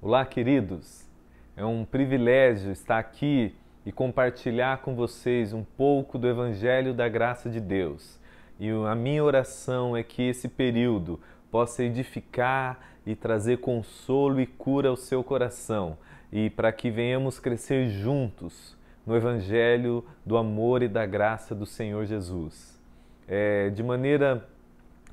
Olá, queridos! É um privilégio estar aqui e compartilhar com vocês um pouco do Evangelho da Graça de Deus. E a minha oração é que esse período possa edificar e trazer consolo e cura ao seu coração, e para que venhamos crescer juntos no Evangelho do amor e da graça do Senhor Jesus. De maneira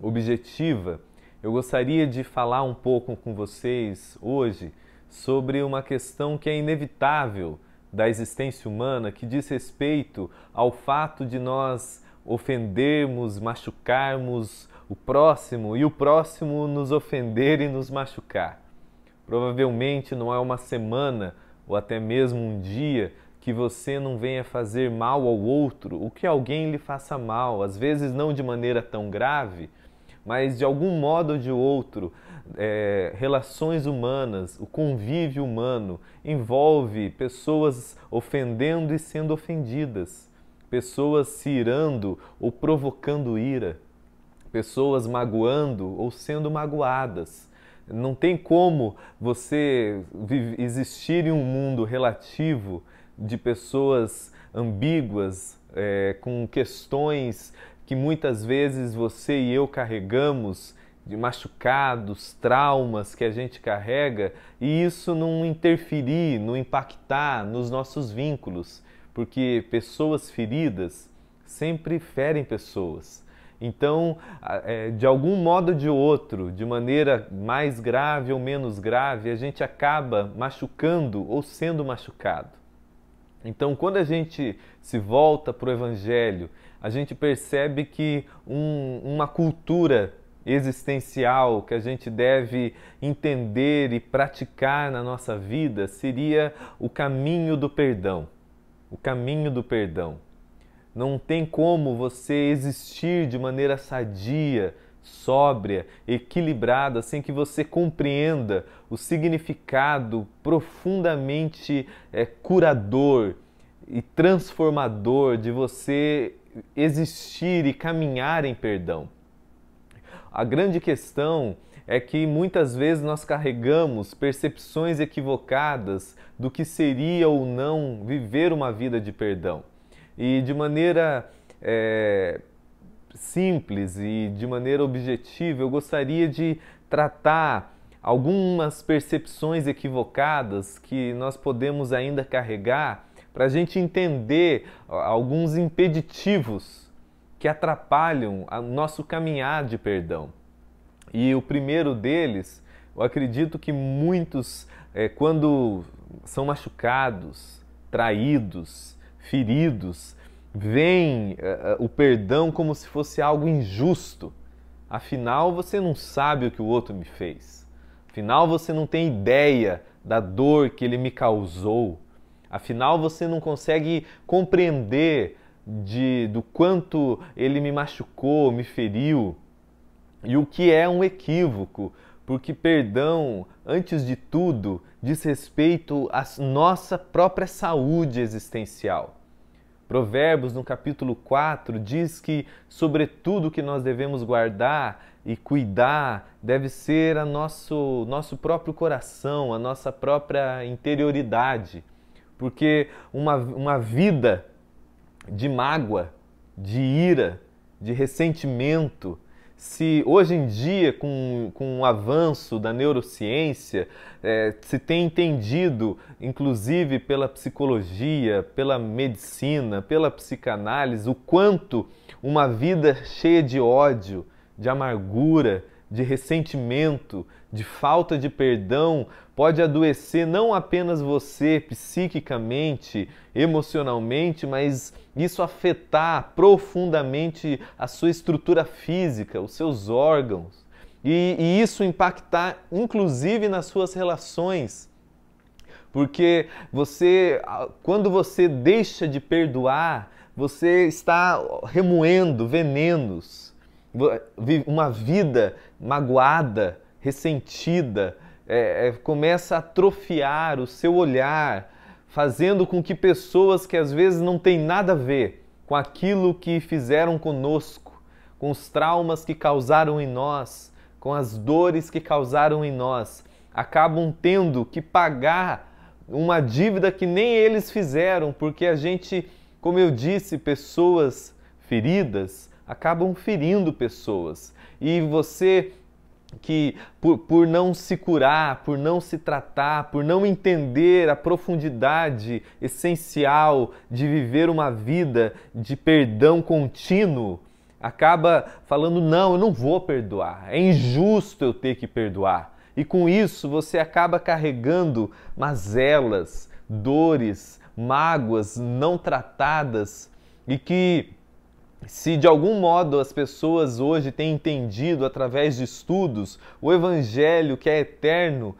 objetiva, eu gostaria de falar um pouco com vocês hoje sobre uma questão que é inevitável da existência humana, que diz respeito ao fato de nós ofendermos, machucarmos o próximo e o próximo nos ofender e nos machucar. Provavelmente não é uma semana ou até mesmo um dia que você não venha fazer mal ao outro, ou que alguém lhe faça mal, às vezes não de maneira tão grave, mas de algum modo ou de outro, relações humanas, o convívio humano envolve pessoas ofendendo e sendo ofendidas, pessoas se irando ou provocando ira, pessoas magoando ou sendo magoadas. Não tem como você existir em um mundo relativo de pessoas ambíguas, com questões que muitas vezes você e eu carregamos, de machucados, traumas que a gente carrega, e isso não interferir, não impactar nos nossos vínculos, porque pessoas feridas sempre ferem pessoas. Então, de algum modo ou de outro, de maneira mais grave ou menos grave, a gente acaba machucando ou sendo machucado. Então, quando a gente se volta para o Evangelho, a gente percebe que uma cultura existencial que a gente deve entender e praticar na nossa vida seria o caminho do perdão. O caminho do perdão. Não tem como você existir de maneira sadia, sóbria, equilibrada, sem que você compreenda o significado profundamente curador e transformador de você existir e caminhar em perdão. A grande questão é que muitas vezes nós carregamos percepções equivocadas do que seria ou não viver uma vida de perdão. E de maneira simples e de maneira objetiva, eu gostaria de tratar algumas percepções equivocadas que nós podemos ainda carregar para a gente entender alguns impeditivos que atrapalham o nosso caminhar de perdão. E o primeiro deles, eu acredito que muitos, quando são machucados, traídos, feridos, veem o perdão como se fosse algo injusto. Afinal, você não sabe o que o outro me fez. Afinal, você não tem ideia da dor que ele me causou. Afinal, você não consegue compreender do quanto ele me machucou, me feriu. E o que é um equívoco, porque perdão, antes de tudo, diz respeito à nossa própria saúde existencial. Provérbios, no capítulo 4, diz que, sobretudo, que nós devemos guardar e cuidar deve ser nosso próprio coração, a nossa própria interioridade. Porque uma vida de mágoa, de ira, de ressentimento, se hoje em dia, com o avanço da neurociência, se tem entendido, inclusive pela psicologia, pela medicina, pela psicanálise, o quanto uma vida cheia de ódio, de amargura, de ressentimento, de falta de perdão, pode adoecer não apenas você psiquicamente, emocionalmente, mas isso afetar profundamente a sua estrutura física, os seus órgãos, e isso impactar inclusive nas suas relações. Porque quando você deixa de perdoar, você está remoendo venenos. Uma vida magoada, ressentida, começa a atrofiar o seu olhar, fazendo com que pessoas que às vezes não têm nada a ver com aquilo que fizeram conosco, com os traumas que causaram em nós, com as dores que causaram em nós, acabam tendo que pagar uma dívida que nem eles fizeram, porque a gente, como eu disse, pessoas feridas acabam ferindo pessoas. E você que por não se curar, por não se tratar, por não entender a profundidade essencial de viver uma vida de perdão contínuo, acaba falando, não, eu não vou perdoar, é injusto eu ter que perdoar. E com isso você acaba carregando mazelas, dores, mágoas não tratadas e que, se de algum modo as pessoas hoje têm entendido através de estudos o Evangelho que é eterno,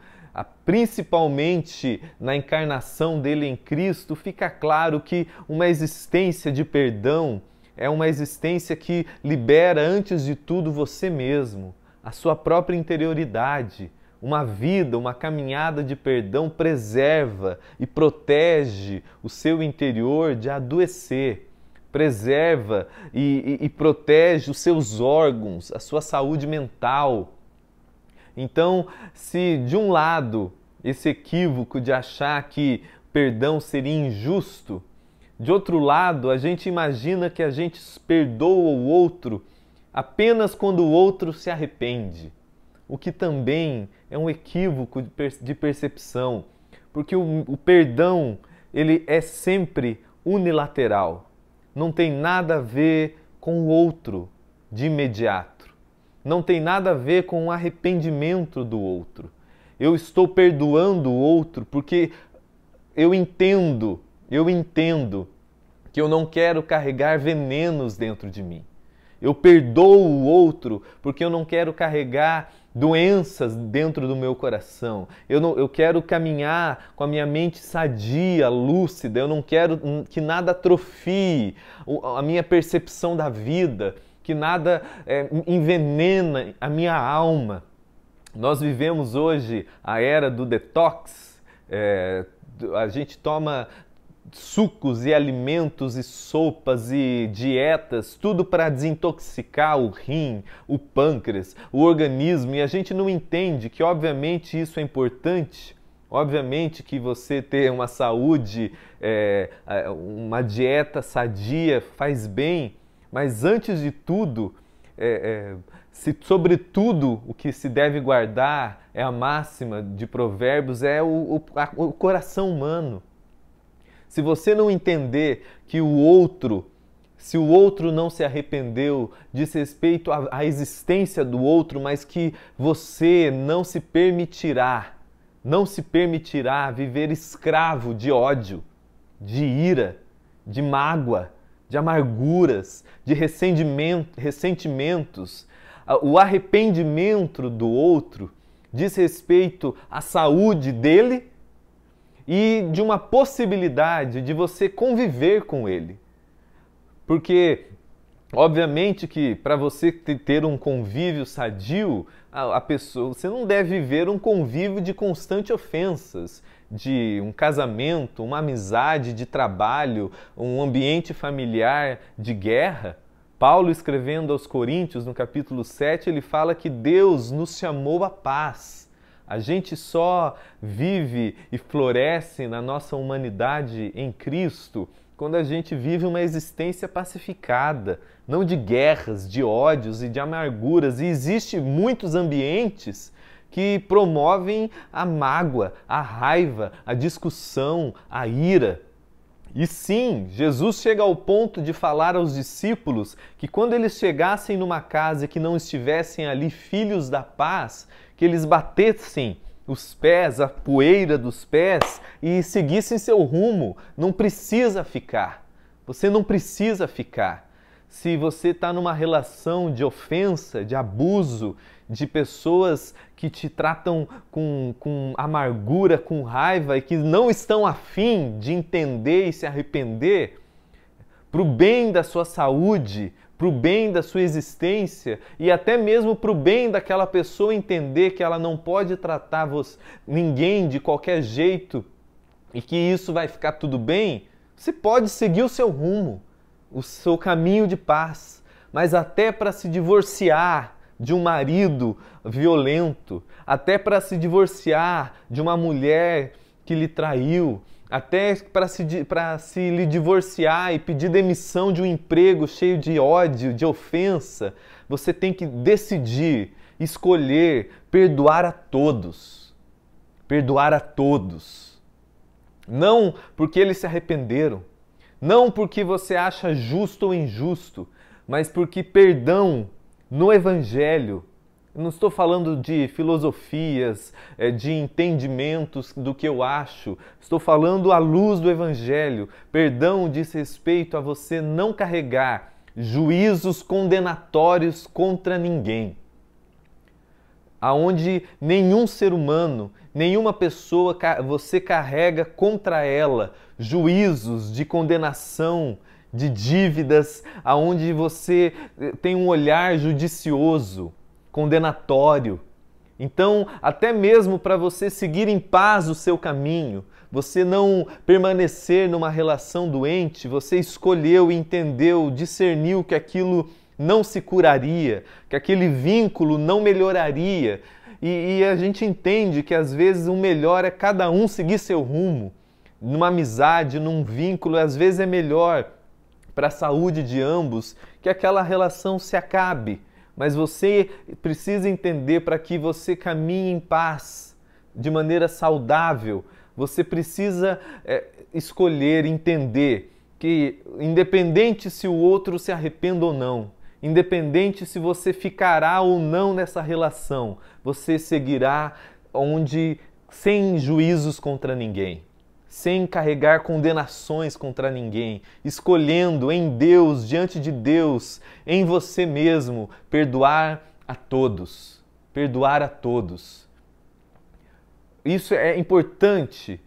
principalmente na encarnação dele em Cristo, fica claro que uma existência de perdão é uma existência que libera antes de tudo você mesmo, a sua própria interioridade. Uma vida, uma caminhada de perdão preserva e protege o seu interior de adoecer. Preserva e protege os seus órgãos, a sua saúde mental. Então, se de um lado esse equívoco de achar que perdão seria injusto, de outro lado a gente imagina que a gente perdoa o outro apenas quando o outro se arrepende, o que também é um equívoco de percepção, porque o perdão ele é sempre unilateral. Não tem nada a ver com o outro de imediato. Não tem nada a ver com o arrependimento do outro. Eu estou perdoando o outro porque eu entendo que eu não quero carregar venenos dentro de mim. Eu perdoo o outro porque eu não quero carregar doenças dentro do meu coração. Eu quero caminhar com a minha mente sadia, lúcida. Eu não quero que nada atrofie a minha percepção da vida, que nada envenena a minha alma. Nós vivemos hoje a era do detox. A gente toma sucos e alimentos e sopas e dietas, tudo para desintoxicar o rim, o pâncreas, o organismo, e a gente não entende que obviamente isso é importante, obviamente que você ter uma saúde, uma dieta sadia faz bem, mas antes de tudo, sobretudo o que se deve guardar é a máxima de Provérbios, é o coração humano. Se você não entender que se o outro não se arrependeu, diz respeito à existência do outro, mas que você não se permitirá viver escravo de ódio, de ira, de mágoa, de amarguras, de ressentimentos. O arrependimento do outro diz respeito à saúde dele e de uma possibilidade de você conviver com ele. Porque, obviamente que para você ter um convívio sadio, você não deve viver um convívio de constante ofensas, de um casamento, uma amizade de trabalho, um ambiente familiar de guerra. Paulo, escrevendo aos Coríntios, no capítulo 7, ele fala que Deus nos chamou à paz. A gente só vive e floresce na nossa humanidade em Cristo quando a gente vive uma existência pacificada, não de guerras, de ódios e de amarguras. E existem muitos ambientes que promovem a mágoa, a raiva, a discussão, a ira. E sim, Jesus chega ao ponto de falar aos discípulos que quando eles chegassem numa casa e que não estivessem ali filhos da paz, que eles batessem os pés, a poeira dos pés e seguissem seu rumo. Não precisa ficar. Você não precisa ficar. Se você está numa relação de ofensa, de abuso, de pessoas que te tratam com amargura, com raiva e que não estão afim de entender e se arrepender, para o bem da sua saúde, para o bem da sua existência e até mesmo para o bem daquela pessoa entender que ela não pode tratar ninguém de qualquer jeito e que isso vai ficar tudo bem, você pode seguir o seu rumo, o seu caminho de paz. Mas até para se divorciar de um marido violento, até para se divorciar de uma mulher que lhe traiu, até para se lhe divorciar e pedir demissão de um emprego cheio de ódio, de ofensa, você tem que decidir, escolher, perdoar a todos. Perdoar a todos. Não porque eles se arrependeram, não porque você acha justo ou injusto, mas porque perdão no Evangelho, eu não estou falando de filosofias, de entendimentos do que eu acho, estou falando à luz do Evangelho. Perdão diz respeito a você não carregar juízos condenatórios contra ninguém, aonde nenhum ser humano, nenhuma pessoa você carrega contra ela juízos de condenação, de dívidas, aonde você tem um olhar judicioso, condenatório. Então, até mesmo para você seguir em paz o seu caminho, você não permanecer numa relação doente, você escolheu, entendeu, discerniu que aquilo não se curaria, que aquele vínculo não melhoraria. E a gente entende que às vezes o melhor é cada um seguir seu rumo. Numa amizade, num vínculo, às vezes é melhor para a saúde de ambos que aquela relação se acabe. Mas você precisa entender, para que você caminhe em paz, de maneira saudável, você precisa escolher, entender que independente se o outro se arrependa ou não, independente se você ficará ou não nessa relação, você seguirá sem juízos contra ninguém, sem carregar condenações contra ninguém, escolhendo em Deus, diante de Deus, em você mesmo, perdoar a todos. Perdoar a todos. Isso é importante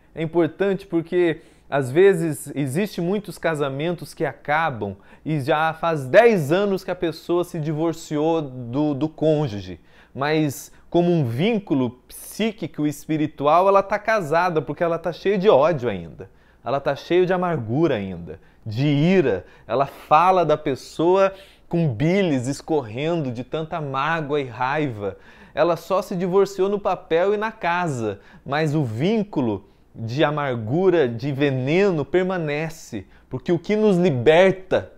porque às vezes existem muitos casamentos que acabam e já faz 10 anos que a pessoa se divorciou do cônjuge, mas como um vínculo psíquico e espiritual, ela está casada porque ela está cheia de ódio ainda. Ela está cheia de amargura ainda, de ira. Ela fala da pessoa com bilis escorrendo de tanta mágoa e raiva. Ela só se divorciou no papel e na casa, mas o vínculo de amargura, de veneno permanece, porque o que nos liberta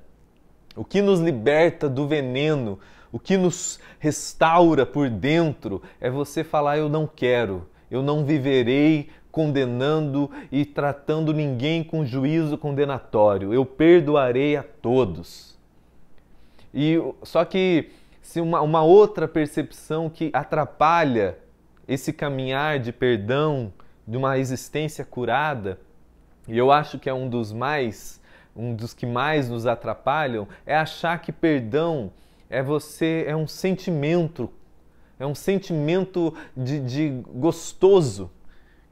do veneno, o que nos restaura por dentro é você falar: eu não quero, eu não viverei condenando e tratando ninguém com juízo condenatório, eu perdoarei a todos. Só que se uma outra percepção que atrapalha esse caminhar de perdão, de uma existência curada, e eu acho que é um dos que mais nos atrapalham, é achar que perdão é um sentimento de gostoso,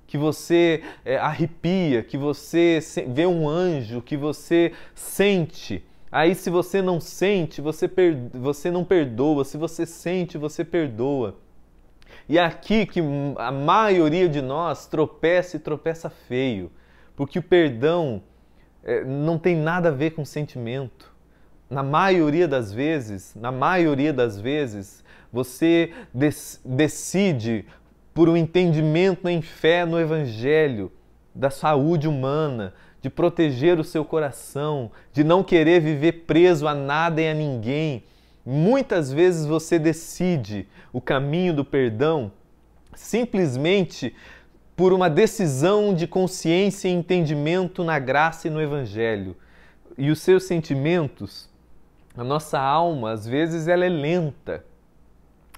que você arrepia, que você vê um anjo, que você sente. Aí se você não sente, você não perdoa. Se você sente, você perdoa. E é aqui que a maioria de nós tropeça e tropeça feio, porque o perdão não tem nada a ver com sentimento. Na maioria das vezes, você decide por um entendimento em fé no Evangelho, da saúde humana, de proteger o seu coração, de não querer viver preso a nada e a ninguém. Muitas vezes você decide o caminho do perdão simplesmente por uma decisão de consciência e entendimento na graça e no Evangelho. E os seus sentimentos, a nossa alma, às vezes ela é lenta.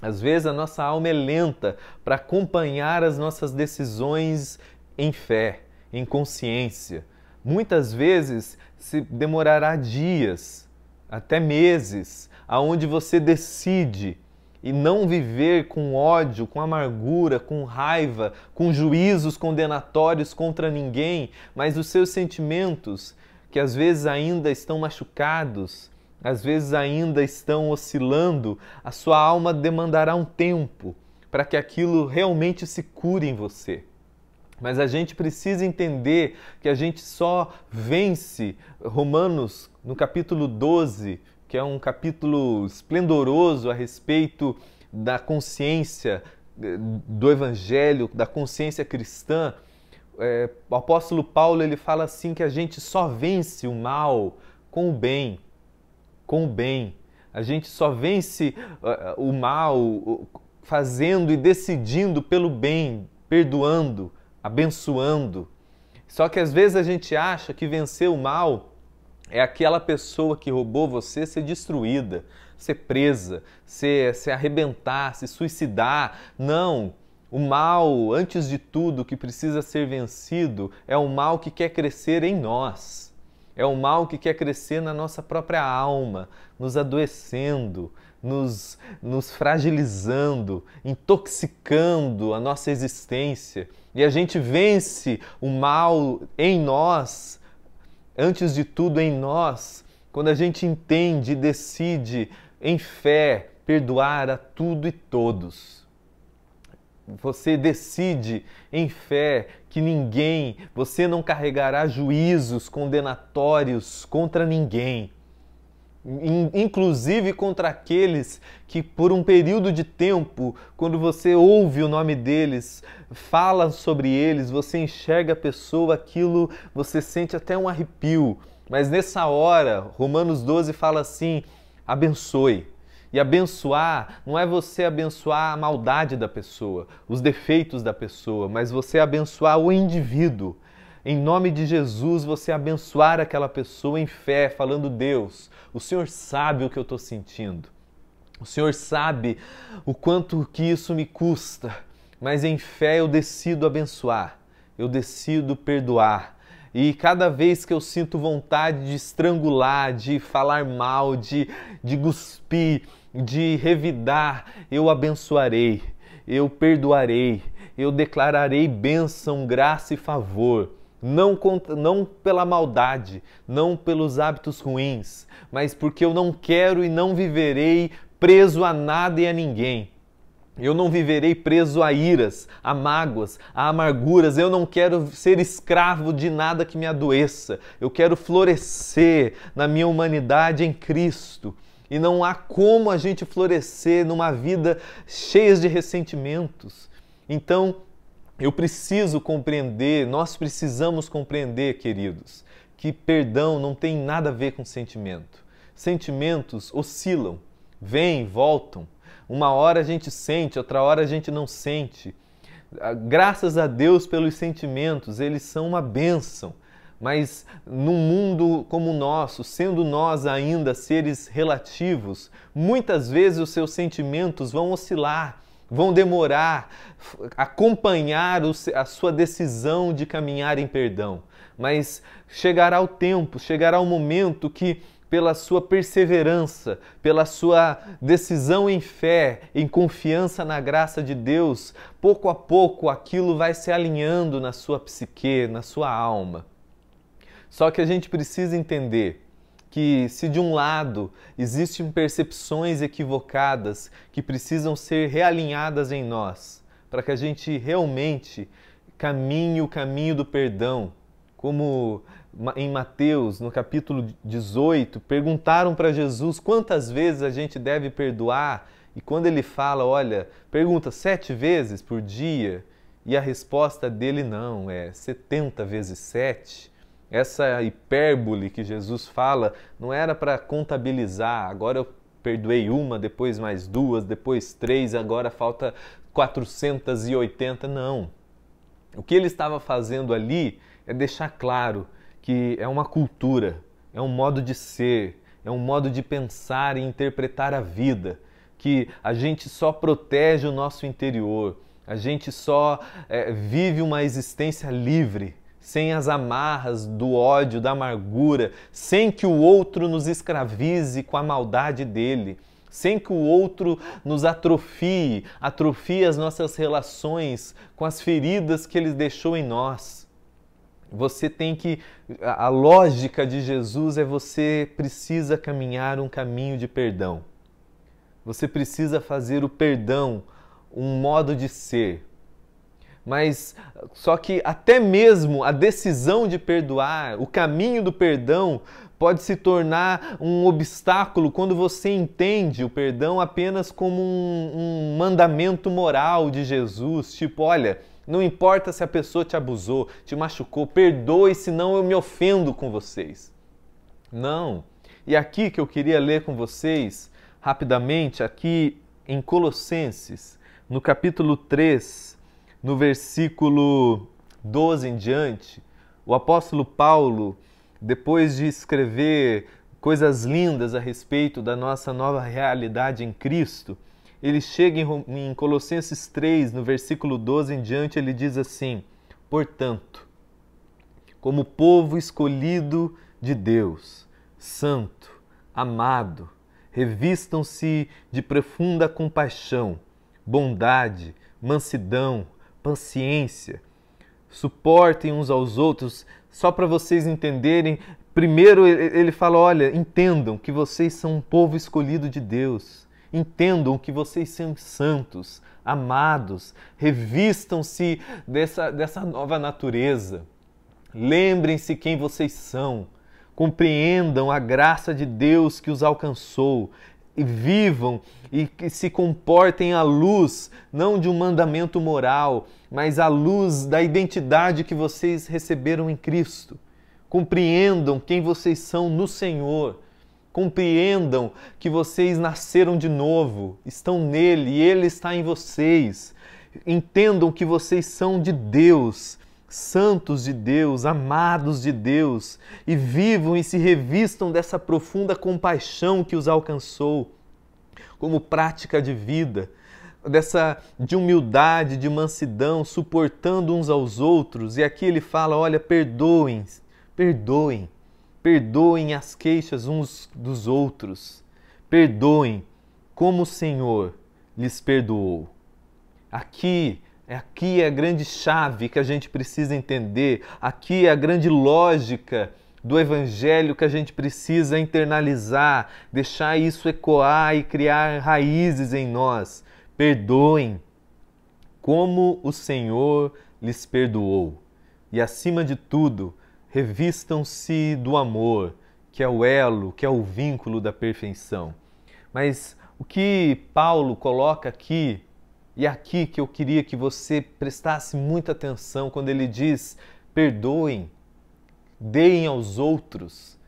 Às vezes a nossa alma é lenta para acompanhar as nossas decisões em fé, em consciência. Muitas vezes se demorará dias, até meses, aonde você decide e não viver com ódio, com amargura, com raiva, com juízos condenatórios contra ninguém, mas os seus sentimentos, que às vezes ainda estão machucados, às vezes ainda estão oscilando, a sua alma demandará um tempo para que aquilo realmente se cure em você. Mas a gente precisa entender que a gente só vence, Romanos, no capítulo 12, que é um capítulo esplendoroso a respeito da consciência do Evangelho, da consciência cristã, o apóstolo Paulo ele fala assim que a gente só vence o mal com o bem, com o bem. A gente só vence o mal fazendo e decidindo pelo bem, perdoando, abençoando. Só que às vezes a gente acha que vencer o mal é aquela pessoa que roubou você ser destruída, ser presa, se arrebentar, se suicidar. Não! O mal, antes de tudo, que precisa ser vencido é o mal que quer crescer em nós. É o mal que quer crescer na nossa própria alma, nos adoecendo, nos fragilizando, intoxicando a nossa existência. E a gente vence o mal em nós, antes de tudo em nós, quando a gente entende e decide em fé perdoar a tudo e todos. Você decide em fé que você não carregará juízos condenatórios contra ninguém, inclusive contra aqueles que por um período de tempo, quando você ouve o nome deles, fala sobre eles, você enxerga a pessoa, aquilo, você sente até um arrepio, mas nessa hora, Romanos 12 fala assim, abençoe. E abençoar não é você abençoar a maldade da pessoa, os defeitos da pessoa, mas você abençoar o indivíduo. Em nome de Jesus, você abençoar aquela pessoa em fé, falando, Deus, o Senhor sabe o que eu estou sentindo. O Senhor sabe o quanto que isso me custa, mas em fé eu decido abençoar, eu decido perdoar. E cada vez que eu sinto vontade de estrangular, de falar mal, de cuspir, de revidar, eu abençoarei, eu perdoarei, eu declararei bênção, graça e favor. Não pela maldade, não pelos hábitos ruins, mas porque eu não quero e não viverei preso a nada e a ninguém. Eu não viverei preso a iras, a mágoas, a amarguras. Eu não quero ser escravo de nada que me adoeça. Eu quero florescer na minha humanidade em Cristo. E não há como a gente florescer numa vida cheia de ressentimentos. Então, eu preciso compreender, nós precisamos compreender, queridos, que perdão não tem nada a ver com sentimento. Sentimentos oscilam, vêm, voltam. Uma hora a gente sente, outra hora a gente não sente. Graças a Deus pelos sentimentos, eles são uma bênção. Mas num mundo como o nosso, sendo nós ainda seres relativos, muitas vezes os seus sentimentos vão oscilar, vão demorar, acompanhar a sua decisão de caminhar em perdão. Mas chegará o tempo, chegará o momento que, pela sua perseverança, pela sua decisão em fé, em confiança na graça de Deus, pouco a pouco aquilo vai se alinhando na sua psique, na sua alma. Só que a gente precisa entender que se de um lado existem percepções equivocadas que precisam ser realinhadas em nós, para que a gente realmente caminhe o caminho do perdão, como em Mateus, no capítulo 18, perguntaram para Jesus quantas vezes a gente deve perdoar, e quando ele fala, olha, pergunta 7 vezes por dia, e a resposta dele não, é 70 vezes 7. Essa hipérbole que Jesus fala não era para contabilizar, agora eu perdoei uma, depois mais 2, depois 3, agora falta 480, não. O que ele estava fazendo ali é deixar claro que é uma cultura, é um modo de ser, é um modo de pensar e interpretar a vida, que a gente só protege o nosso interior, a gente só vive uma existência livre, sem as amarras do ódio, da amargura, sem que o outro nos escravize com a maldade dele, sem que o outro nos atrofie as nossas relações com as feridas que ele deixou em nós. A lógica de Jesus é você precisa caminhar um caminho de perdão. Você precisa fazer o perdão um modo de ser. Mas só que até mesmo a decisão de perdoar, o caminho do perdão, pode se tornar um obstáculo quando você entende o perdão apenas como um mandamento moral de Jesus, tipo, olha, não importa se a pessoa te abusou, te machucou, perdoe, senão eu me ofendo com vocês. Não. E aqui que eu queria ler com vocês, rapidamente, aqui em Colossenses, no capítulo 3, no versículo 12 em diante, o apóstolo Paulo, depois de escrever coisas lindas a respeito da nossa nova realidade em Cristo, ele chega em Colossenses 3, no versículo 12 em diante, ele diz assim: portanto, como povo escolhido de Deus, santo, amado, revistam-se de profunda compaixão, bondade, mansidão, paciência, suportem uns aos outros. Só para vocês entenderem, primeiro ele fala, olha, entendam que vocês são um povo escolhido de Deus, entendam que vocês são santos, amados, revistam-se dessa nova natureza, lembrem-se quem vocês são, compreendam a graça de Deus que os alcançou, e vivam e que se comportem à luz, não de um mandamento moral, mas à luz da identidade que vocês receberam em Cristo. Compreendam quem vocês são no Senhor. Compreendam que vocês nasceram de novo, estão nele e ele está em vocês. Entendam que vocês são de Deus, santos de Deus, amados de Deus, e vivam e se revistam dessa profunda compaixão que os alcançou como prática de vida, de humildade, de mansidão, suportando uns aos outros. E aqui ele fala, olha, perdoem as queixas uns dos outros, perdoem como o Senhor lhes perdoou. Aqui é a grande chave que a gente precisa entender. Aqui é a grande lógica do Evangelho que a gente precisa internalizar, deixar isso ecoar e criar raízes em nós. Perdoem como o Senhor lhes perdoou. E acima de tudo, revistam-se do amor, que é o elo, que é o vínculo da perfeição. Mas o que Paulo coloca aqui, e é aqui que eu queria que você prestasse muita atenção quando ele diz: perdoem, deem aos outros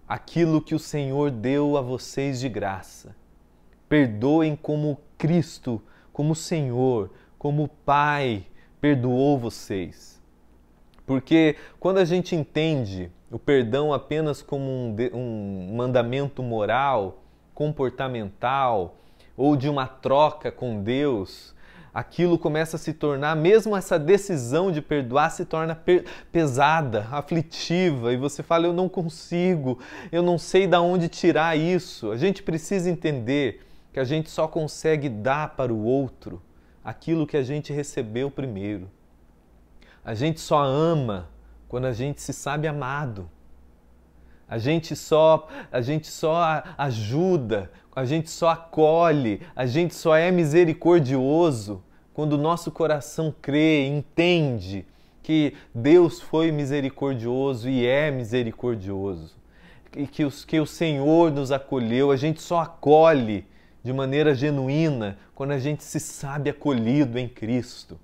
aquilo que o Senhor deu a vocês de graça. Perdoem como Cristo, como o Senhor, como o Pai perdoou vocês. Porque quando a gente entende o perdão apenas como um mandamento moral, comportamental, ou de uma troca com Deus, aquilo começa a se tornar, mesmo essa decisão de perdoar se torna pesada, aflitiva, e você fala, eu não consigo, eu não sei de onde tirar isso. A gente precisa entender que a gente só consegue dar para o outro aquilo que a gente recebeu primeiro. A gente só ama quando a gente se sabe amado. A gente só ajuda, a gente só acolhe, a gente só é misericordioso quando o nosso coração crê, entende que Deus foi misericordioso e é misericordioso. E que o Senhor nos acolheu. A gente só acolhe de maneira genuína quando a gente se sabe acolhido em Cristo.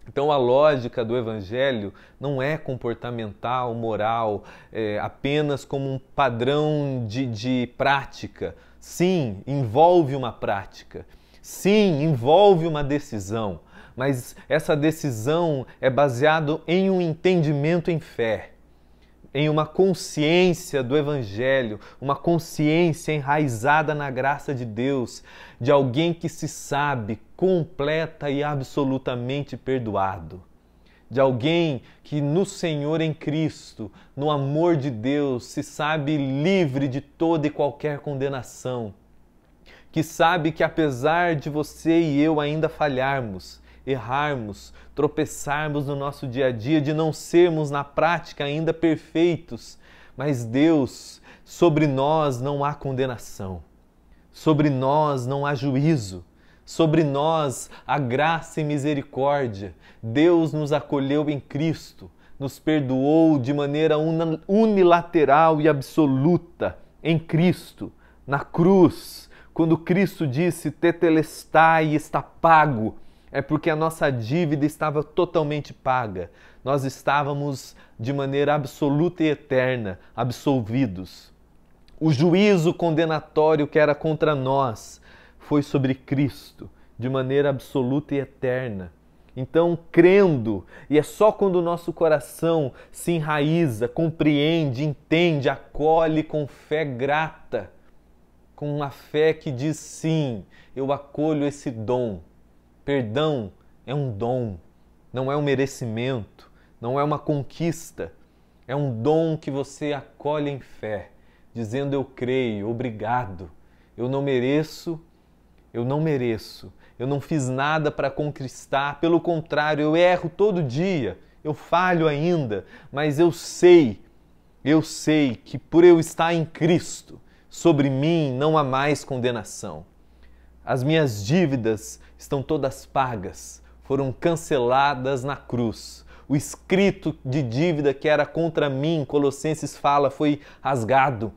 Então a lógica do Evangelho não é comportamental, moral, apenas como um padrão de prática. Sim, envolve uma prática. Sim, envolve uma decisão. Mas essa decisão é baseada em um entendimento em fé, em uma consciência do Evangelho, uma consciência enraizada na graça de Deus, de alguém que se sabe completa e absolutamente perdoado, de alguém que no Senhor em Cristo, no amor de Deus, se sabe livre de toda e qualquer condenação, que sabe que apesar de você e eu ainda falharmos, errarmos, tropeçarmos no nosso dia a dia, de não sermos na prática ainda perfeitos, mas Deus, sobre nós não há condenação, sobre nós não há juízo, sobre nós há graça e misericórdia. Deus nos acolheu em Cristo, nos perdoou de maneira unilateral e absoluta em Cristo, na cruz. Quando Cristo disse tetelestai, está pago, é porque a nossa dívida estava totalmente paga. Nós estávamos de maneira absoluta e eterna absolvidos. O juízo condenatório que era contra nós foi sobre Cristo, de maneira absoluta e eterna. Então, crendo, e é só quando o nosso coração se enraiza, compreende, entende, acolhe com fé grata, com uma fé que diz sim, eu acolho esse dom. Perdão é um dom, não é um merecimento, não é uma conquista, é um dom que você acolhe em fé, dizendo eu creio, obrigado, eu não mereço, eu não fiz nada para conquistar, pelo contrário, eu erro todo dia, eu falho ainda, mas eu sei que por eu estar em Cristo, sobre mim não há mais condenação. As minhas dívidas estão todas pagas, foram canceladas na cruz. O escrito de dívida que era contra mim, Colossenses fala, foi rasgado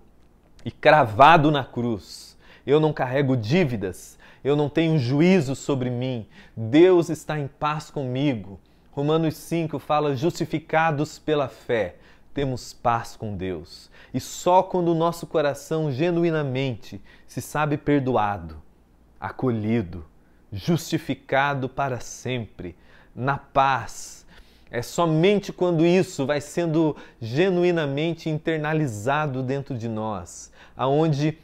e cravado na cruz. Eu não carrego dívidas, eu não tenho juízo sobre mim. Deus está em paz comigo. Romanos 5 fala, justificados pela fé, temos paz com Deus. E só quando o nosso coração genuinamente se sabe perdoado, acolhido, justificado para sempre, na paz, é somente quando isso vai sendo genuinamente internalizado dentro de nós, aonde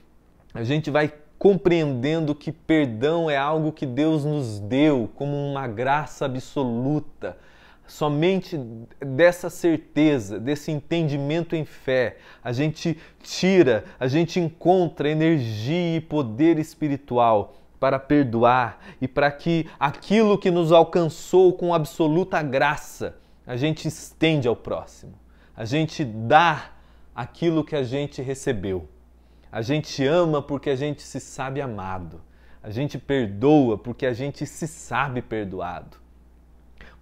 a gente vai compreendendo que perdão é algo que Deus nos deu como uma graça absoluta. Somente dessa certeza, desse entendimento em fé, a gente encontra energia e poder espiritual para perdoar e para que aquilo que nos alcançou com absoluta graça, a gente estende ao próximo. A gente dá aquilo que a gente recebeu. A gente ama porque a gente se sabe amado. A gente perdoa porque a gente se sabe perdoado.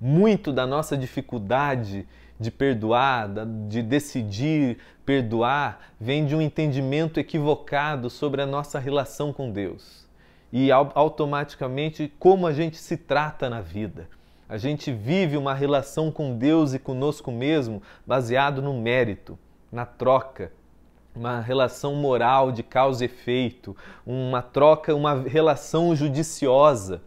Muito da nossa dificuldade de perdoar, de decidir perdoar, vem de um entendimento equivocado sobre a nossa relação com Deus. E automaticamente como a gente se trata na vida. A gente vive uma relação com Deus e conosco mesmo baseado no mérito, na troca, uma relação moral de causa e efeito, uma troca, uma relação judiciosa.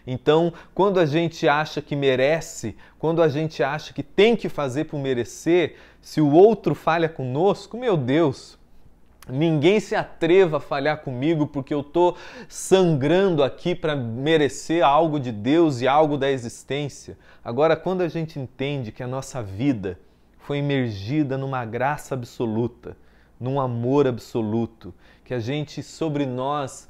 Então, quando a gente acha que merece, quando a gente acha que tem que fazer por merecer, se o outro falha conosco, meu Deus, ninguém se atreva a falhar comigo porque eu estou sangrando aqui para merecer algo de Deus e algo da existência. Agora, quando a gente entende que a nossa vida foi imergida numa graça absoluta, num amor absoluto, que a gente, sobre nós,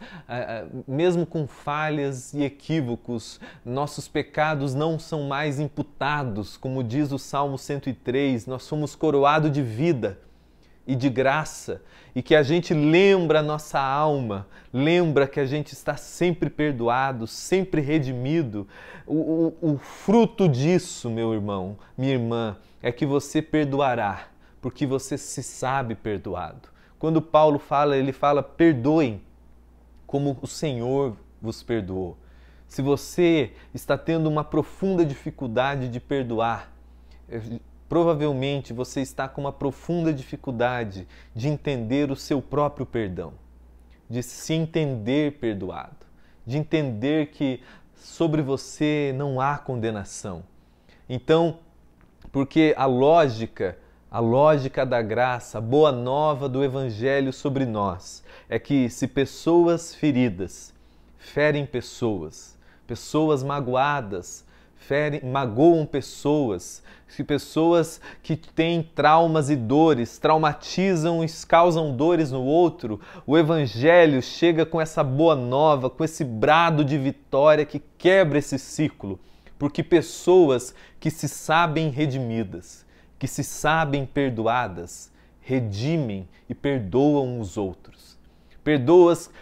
mesmo com falhas e equívocos, nossos pecados não são mais imputados, como diz o Salmo 103, nós somos coroados de vida e de graça, e que a gente lembra a nossa alma, lembra que a gente está sempre perdoado, sempre redimido. O fruto disso, meu irmão, minha irmã, é que você perdoará, porque você se sabe perdoado. Quando Paulo fala, ele fala, perdoem como o Senhor vos perdoou. Se você está tendo uma profunda dificuldade de perdoar, provavelmente você está com uma profunda dificuldade de entender o seu próprio perdão, de se entender perdoado, de entender que sobre você não há condenação. Então, porque a lógica da graça, a boa nova do Evangelho sobre nós, é que se pessoas feridas ferem pessoas, pessoas magoadas magoam pessoas, se pessoas que têm traumas e dores, traumatizam e causam dores no outro, o Evangelho chega com essa boa nova, com esse brado de vitória que quebra esse ciclo, porque pessoas que se sabem redimidas, que se sabem perdoadas, redimem e perdoam os outros.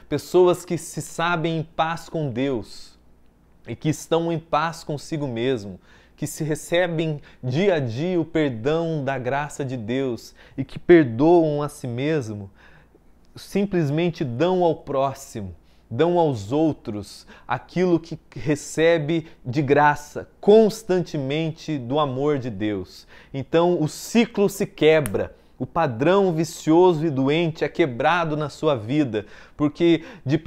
Pessoas que se sabem em paz com Deus e que estão em paz consigo mesmo, que se recebem dia a dia o perdão da graça de Deus e que perdoam a si mesmo, simplesmente dão ao próximo, dão aos outros aquilo que recebe de graça constantemente do amor de Deus. Então o ciclo se quebra. O padrão vicioso e doente é quebrado na sua vida, porque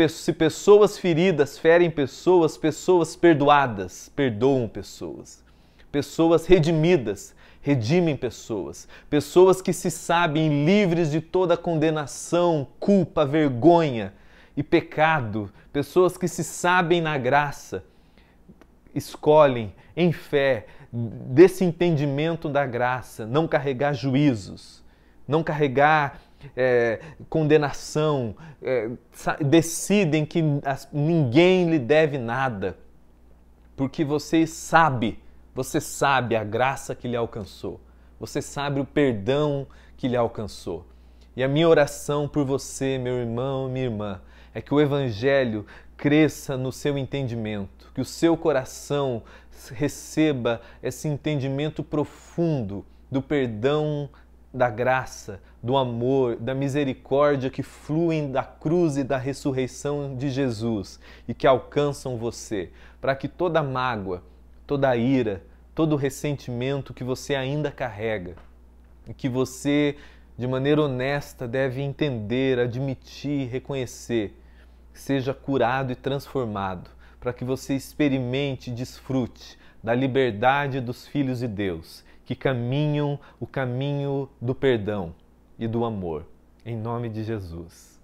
se pessoas feridas ferem pessoas, pessoas perdoadas perdoam pessoas. Pessoas redimidas redimem pessoas. Pessoas que se sabem livres de toda condenação, culpa, vergonha e pecado. Pessoas que se sabem na graça, escolhem em fé, desse entendimento da graça, não carregar juízos, não carregar condenação, decidem que ninguém lhe deve nada, porque você sabe a graça que lhe alcançou, você sabe o perdão que lhe alcançou. E a minha oração por você, meu irmão, minha irmã, é que o Evangelho cresça no seu entendimento, que o seu coração receba esse entendimento profundo do perdão, da graça, do amor, da misericórdia que fluem da cruz e da ressurreição de Jesus e que alcançam você, para que toda mágoa, toda ira, todo ressentimento que você ainda carrega e que você, de maneira honesta, deve entender, admitir, reconhecer, seja curado e transformado, para que você experimente e desfrute da liberdade dos filhos de Deus, que caminham o caminho do perdão e do amor. Em nome de Jesus.